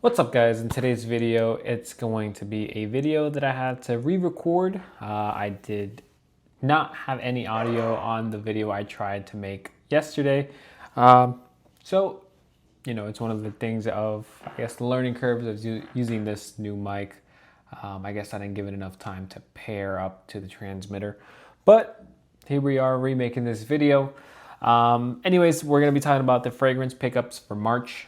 What's up, guys? In today's video, it's going to be a video that I had to re-record. I did not have any audio on the video I tried to make yesterday. So, it's one of the things of, I guess, the learning curves of using this new mic. I guess I didn't give it enough time to pair up to the transmitter. But here we are remaking this video. Anyways, we're going to be talking about the fragrance pickups for March.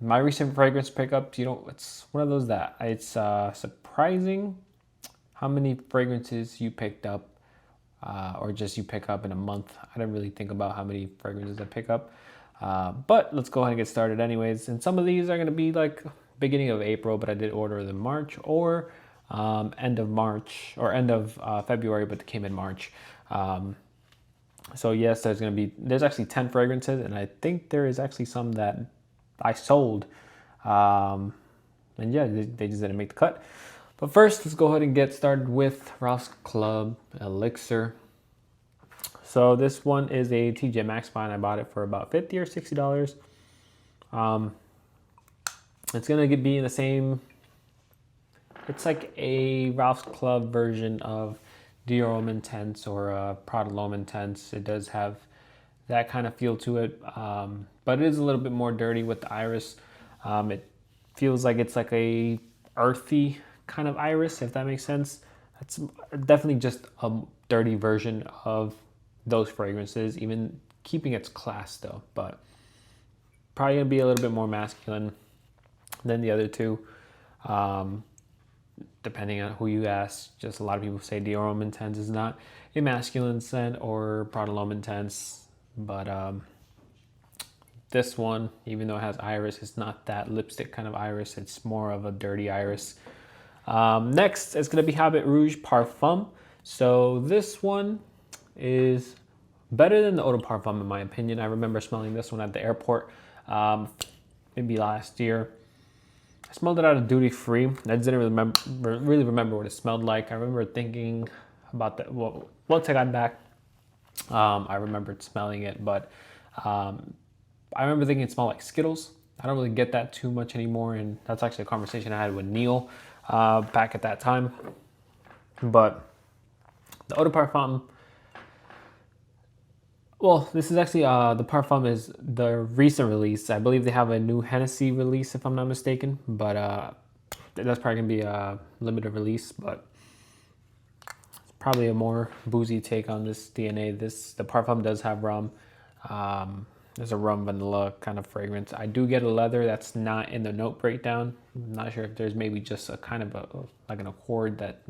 My recent fragrance pickups, it's one of those that it's surprising how many fragrances you picked up or just you pick up in a month. I didn't really think about how many fragrances I pick up. But let's go ahead and get started anyways. And some of these are going to be like beginning of April, but I did order them March or end of March or end of February, but they came in March. So yes, there's actually 10 fragrances, and I think there is actually some that I sold. And yeah, they just didn't make the cut. But first, let's go ahead and get started with Ross Club Elixir. So this one is a TJ Maxx find. I bought it for about $50 or $60. It's gonna be in the same. It's like a Ralph's Club version of Dior Homme Intense or Prada L'Homme Intense. It does have that kind of feel to it, but it is a little bit more dirty with the iris. It feels like it's like a earthy kind of iris, if that makes sense. That's definitely just a dirty version of those fragrances, even keeping its class though, but probably gonna be a little bit more masculine than the other two. Depending on who you ask, just a lot of people say Dior Homme Intense is not a masculine scent or Prada L'Homme Intense, but this one, even though it has iris, it's not that lipstick kind of iris. It's more of a dirty iris. Next, it's going to be Habit Rouge Parfum. So this one is better than the Eau de Parfum in my opinion. I remember smelling this one at the airport maybe last year. I smelled it out of duty free. I didn't really remember what it smelled like. I remember thinking about that. Well, once I got back, I remembered smelling it, but I remember thinking it smelled like Skittles. I don't really get that too much anymore, and that's actually a conversation I had with Neil back at that time. But the Eau de Parfum, well, this is actually the Parfum is the recent release. I believe they have a new Hennessy release, if I'm not mistaken, but that's probably gonna be a limited release, but probably a more boozy take on this DNA. The Parfum does have rum. There's a rum vanilla kind of fragrance. I do get a leather that's not in the note breakdown. I'm not sure if there's maybe just a kind of like an accord that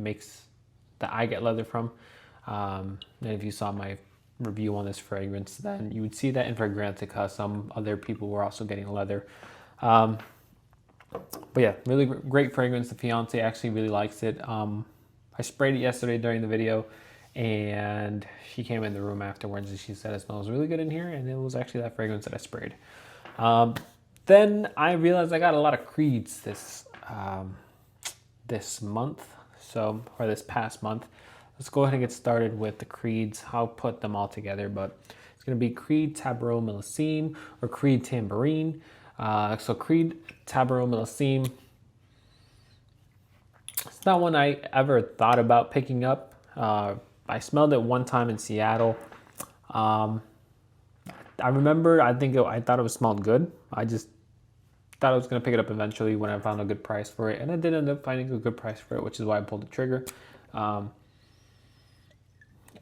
I get leather from. And if you saw my review on this fragrance, then you would see that in Fragrantica. Some other people were also getting leather. But yeah, really great fragrance. The fiance actually really likes it. I sprayed it yesterday during the video, and she came in the room afterwards and she said it smells really good in here, and it was actually that fragrance that I sprayed. Then I realized I got a lot of Creeds this month, or this past month. Let's go ahead and get started with the Creeds. I'll put them all together, but it's going to be Creed Tabarot Millésime or Creed Tambourine. So Creed Tabarot Millésime. It's not one I ever thought about picking up. I smelled it one time in Seattle. I remember, I thought it smelled good. I just thought I was going to pick it up eventually when I found a good price for it. And I did end up finding a good price for it, which is why I pulled the trigger.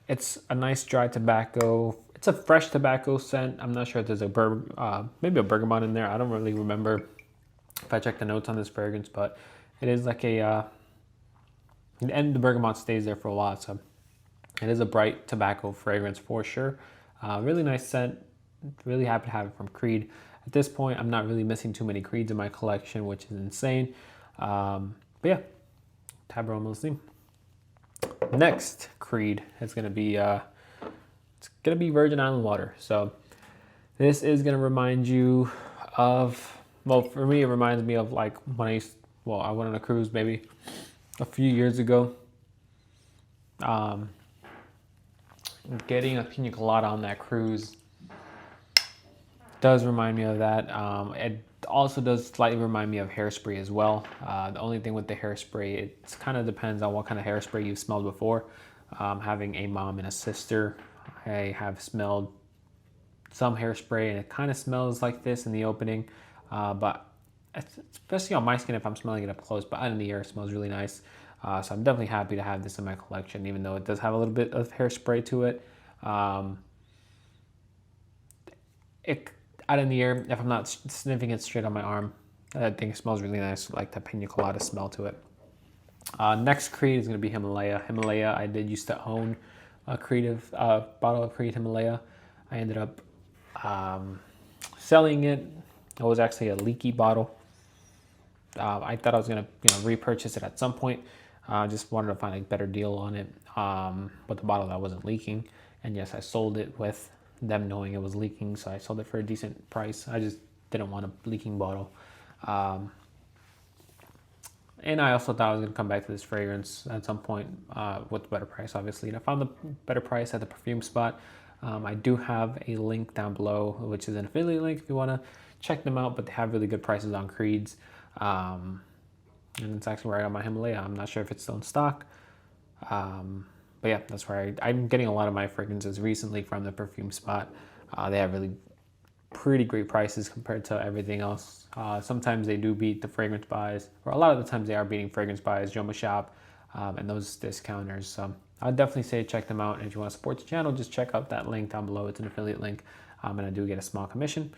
It's a nice dry tobacco. It's a fresh tobacco scent. I'm not sure if there's maybe a bergamot in there. I don't really remember if I checked the notes on this fragrance, but it is like and the bergamot stays there for a while, so it is a bright tobacco fragrance for sure. Really nice scent. Really happy to have it from Creed. At this point, I'm not really missing too many Creeds in my collection, which is insane. But yeah, Tabarot Millésime. Next Creed is gonna be Virgin Island water. So this is gonna remind you of, well, for me it reminds me of like when I went on a cruise maybe a few years ago. Getting a pina colada on that cruise does remind me of that. It also does slightly remind me of hairspray as well. The only thing with the hairspray, it kind of depends on what kind of hairspray you've smelled before. Having a mom and a sister, I have smelled some hairspray and it kind of smells like this in the opening, but especially on my skin if I'm smelling it up close, but out in the air it smells really nice. So I'm definitely happy to have this in my collection, even though it does have a little bit of hairspray to it. Out in the air, if I'm not sniffing it straight on my arm, I think it smells really nice, like the pina colada smell to it. Next Creed is going to be Himalaya. Himalaya, I did used to own a bottle of Creed Himalaya. I ended up selling it. It was actually a leaky bottle. I thought I was going to repurchase it at some point. Just wanted to find a better deal on it, but the bottle that wasn't leaking. And yes, I sold it with them knowing it was leaking, so I sold it for a decent price. I just didn't want a leaking bottle. And I also thought I was going to come back to this fragrance at some point with a better price, obviously. And I found the better price at the perfume spot. I do have a link down below, which is an affiliate link if you want to check them out, but they have really good prices on Creeds. And it's actually where I got my Himalaya. I'm not sure if it's still in stock. But yeah, that's where I'm getting a lot of my fragrances recently from the perfume spot. They have really pretty great prices compared to everything else. Sometimes they do beat the fragrance buys, or a lot of the times they are beating fragrance buys, Joma Shop, and those discounters. So I'd definitely say check them out. And if you want to support the channel, just check out that link down below. It's an affiliate link, and I do get a small commission.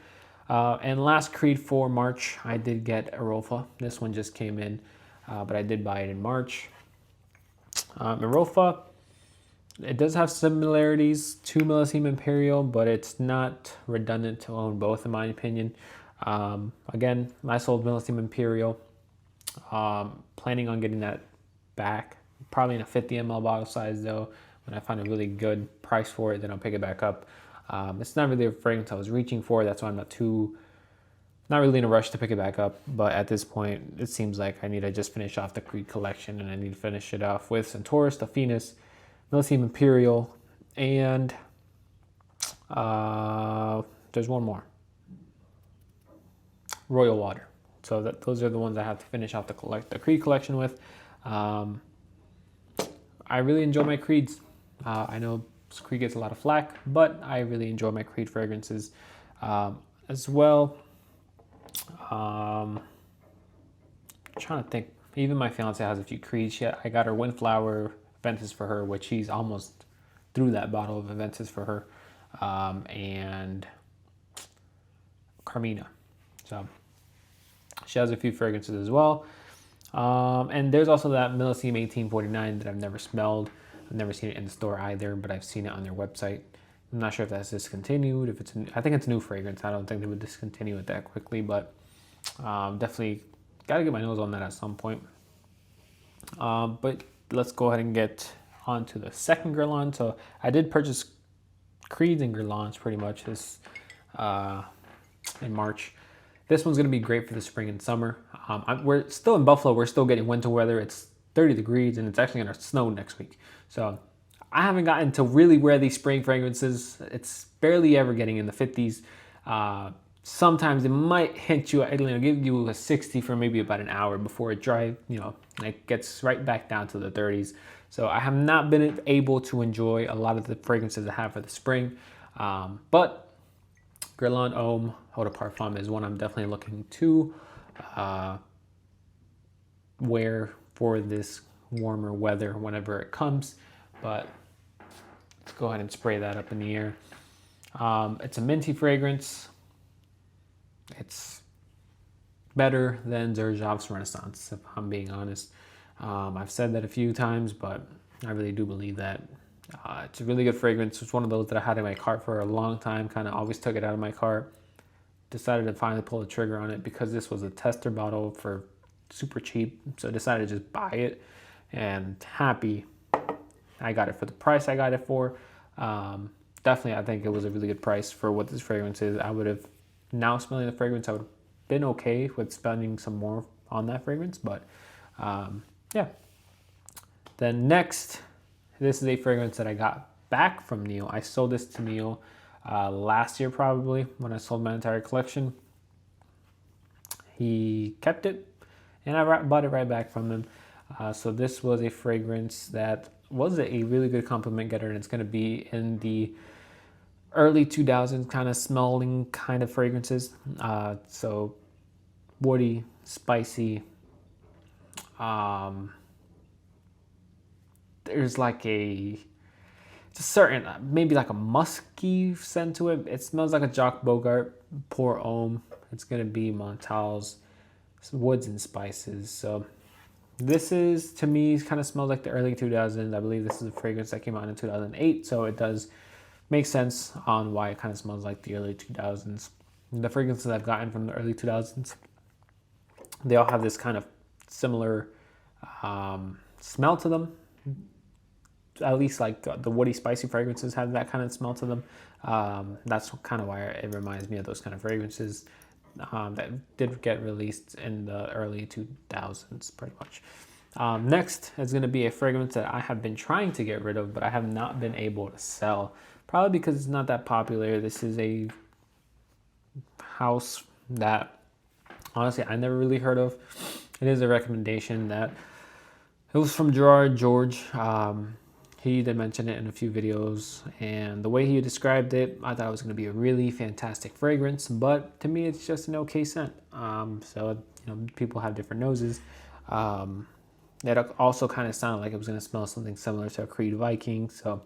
And last Creed for March, I did get Arofa. This one just came in, but I did buy it in March. Arofa, it does have similarities to Millesime Imperial, but it's not redundant to own both, in my opinion. Again, I sold Millesime Imperial, planning on getting that back, probably in a 50 ml bottle size though. When I find a really good price for it, then I'll pick it back up. It's not really a fragrance I was reaching for, that's why I'm not really in a rush to pick it back up. But at this point, it seems like I need to just finish off the Creed collection, and I need to finish it off with Centaurus, Delphinus, Millesime Imperial, and there's one more, Royal Water. So those are the ones I have to finish off the Creed collection with. I really enjoy my Creeds. I know Creed gets a lot of flack, but I really enjoy my Creed fragrances as well. I'm trying to think. Even my fiance has a few Creeds. I got her Windflower Ventus for her, which she's almost through that bottle of Ventus for her, and Carmina. So she has a few fragrances as well. And there's also that Millesime 1849 that I've never smelled. I've never seen it in the store either, but I've seen it on their website. I'm not sure if that's discontinued. I think it's a new fragrance. I don't think they would discontinue it that quickly, but definitely got to get my nose on that at some point. But let's go ahead and get on to the second Guerlain. So I did purchase Creeds and Guerlains pretty much this in March. This one's going to be great for the spring and summer. We're still in Buffalo. We're still getting winter weather. It's 30 degrees and it's actually going to snow next week. So I haven't gotten to really wear these spring fragrances. It's barely ever getting in the 50s. Sometimes it might hint you, it'll give you a 60 for maybe about an hour before it it gets right back down to the 30s. So I have not been able to enjoy a lot of the fragrances I have for the spring. But Guerlain Homme Eau de Parfum is one I'm definitely looking to wear for this warmer weather whenever it comes. But let's go ahead and spray that up in the air. It's a minty fragrance. It's better than Xerjoff's Renaissance, if I'm being honest. I've said that a few times, but I really do believe that. It's a really good fragrance. It's one of those that I had in my cart for a long time, kind of always took it out of my cart. Decided to finally pull the trigger on it because this was a tester bottle for super cheap. So I decided to just buy it, and happy I got it for the price I got it for. Definitely, I think it was a really good price for what this fragrance is. I would have, now smelling the fragrance, I would have been okay with spending some more on that fragrance, but yeah. Then next, this is a fragrance that I got back from Neil. I sold this to Neil last year probably when I sold my entire collection. he kept it, and I bought it right back from him. So this was a fragrance that was a really good compliment getter, and it's going to be in the early 2000s kind of smelling kind of fragrances. So woody, spicy. There's like a certain, maybe like a musky scent to it. It smells like a Jock Bogart Pour Homme. It's going to be Montal's woods and spices. So this is, to me, kind of smells like the early 2000s. I believe this is a fragrance that came out in 2008. So it does make sense on why it kind of smells like the early 2000s. The fragrances I've gotten from the early 2000s, they all have this kind of similar smell to them. At least like the woody, spicy fragrances have that kind of smell to them. That's kind of why it reminds me of those kind of fragrances that did get released in the early 2000s, pretty much. Next is going to be a fragrance that I have been trying to get rid of, but I have not been able to sell. Probably because it's not that popular. This is a house that, honestly, I never really heard of. It is a recommendation that it was from Gerard George. He did mention it in a few videos, and the way he described it, I thought it was going to be a really fantastic fragrance, but to me, it's just an okay scent. So, people have different noses. It also kind of sounded like it was going to smell something similar to a Creed Viking. So,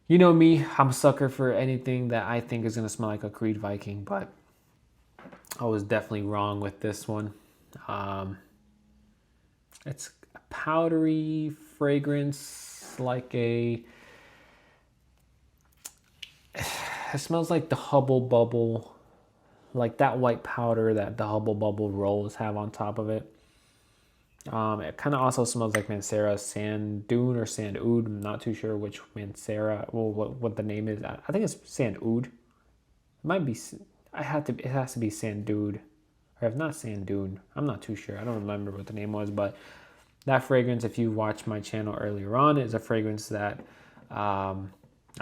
you know me, I'm a sucker for anything that I think is going to smell like a Creed Viking, but I was definitely wrong with this one. It's a powdery fragrance, like it smells like the Hubble Bubble, like that white powder that the Hubble Bubble rolls have on top of it. It kind of also smells like Mancera Sand Dune or Sand Oud. I'm not too sure which Mancera, well, what the name is. I think it's Sand Oud. It might be, it has to be Sand Dude, or if not Sand Dune. I'm not too sure. I don't remember what the name was, but that fragrance, if you watched my channel earlier on, is a fragrance that I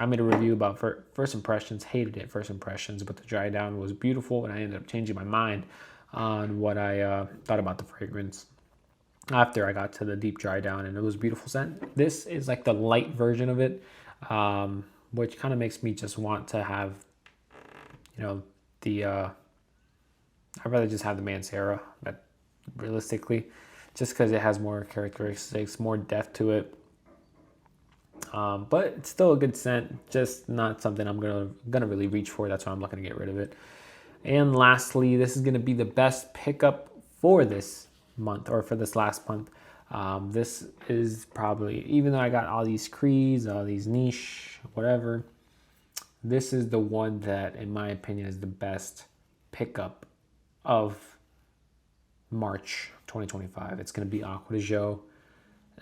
made a review about first impressions. Hated it first impressions, but the dry down was beautiful, and I ended up changing my mind on what I thought about the fragrance after I got to the deep dry down, and it was a beautiful scent. This is like the light version of it, which kind of makes me just want to have, I'd rather just have the Mancera, but realistically, just because it has more characteristics, more depth to it. But it's still a good scent, just not something I'm gonna really reach for. That's why I'm looking to get rid of it. And lastly, this is gonna be the best pickup for this month, or for this last month. This is probably, even though I got all these Creeds, all these niche, whatever, this is the one that, in my opinion, is the best pickup of March 2025. It's going to be Acqua di Gio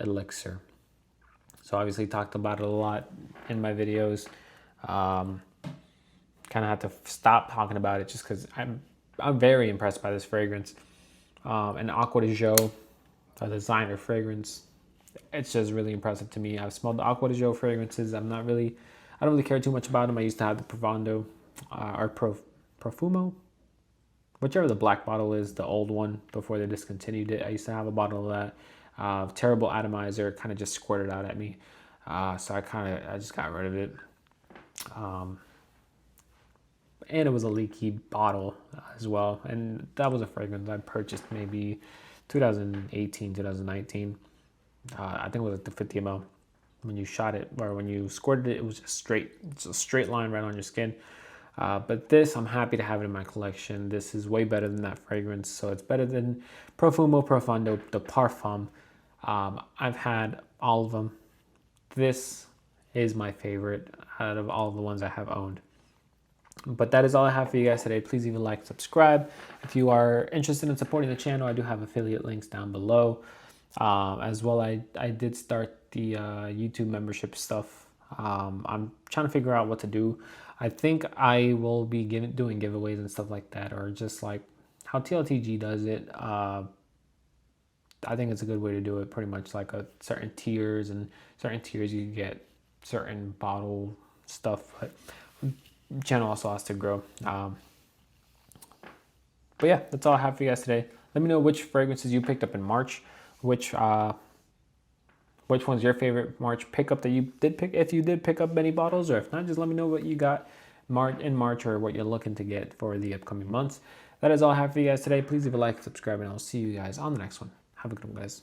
Elixir. So obviously talked about it a lot in my videos. Kind of had to stop talking about it just because I'm very impressed by this fragrance. And Acqua di Gio, a designer fragrance, it's just really impressive to me. I've smelled the Acqua di Gio fragrances. I don't really care too much about them. I used to have the Profondo or Profumo, whichever the black bottle is, the old one before they discontinued it. I used to have a bottle of that. Terrible atomizer, kind of just squirted out at me. So I just got rid of it. And it was a leaky bottle as well. And that was a fragrance I purchased maybe 2018, 2019. I think it was like the 50 ml. When you shot it, or when you squirted it, it was it's a straight line right on your skin. But this, I'm happy to have it in my collection. This is way better than that fragrance. So it's better than Profumo Profondo, the Parfum. I've had all of them. This is my favorite out of all the ones I have owned. But that is all I have for you guys today. Please leave a like, subscribe. If you are interested in supporting the channel, I do have affiliate links down below. As well, I did start the YouTube membership stuff. I'm trying to figure out what to do. I think I will be doing giveaways and stuff like that, or just like how TLTG does it. I think it's a good way to do it, pretty much like certain tiers, and certain tiers you get certain bottle stuff, but channel also has to grow. But yeah, that's all I have for you guys today. Let me know which fragrances you picked up in March, which one's your favorite March pickup that you did pick, if you did pick up many bottles, or if not, just let me know what you got in March or what you're looking to get for the upcoming months. That is all I have for you guys today. Please leave a like, subscribe, and I'll see you guys on the next one. Have a good one, guys.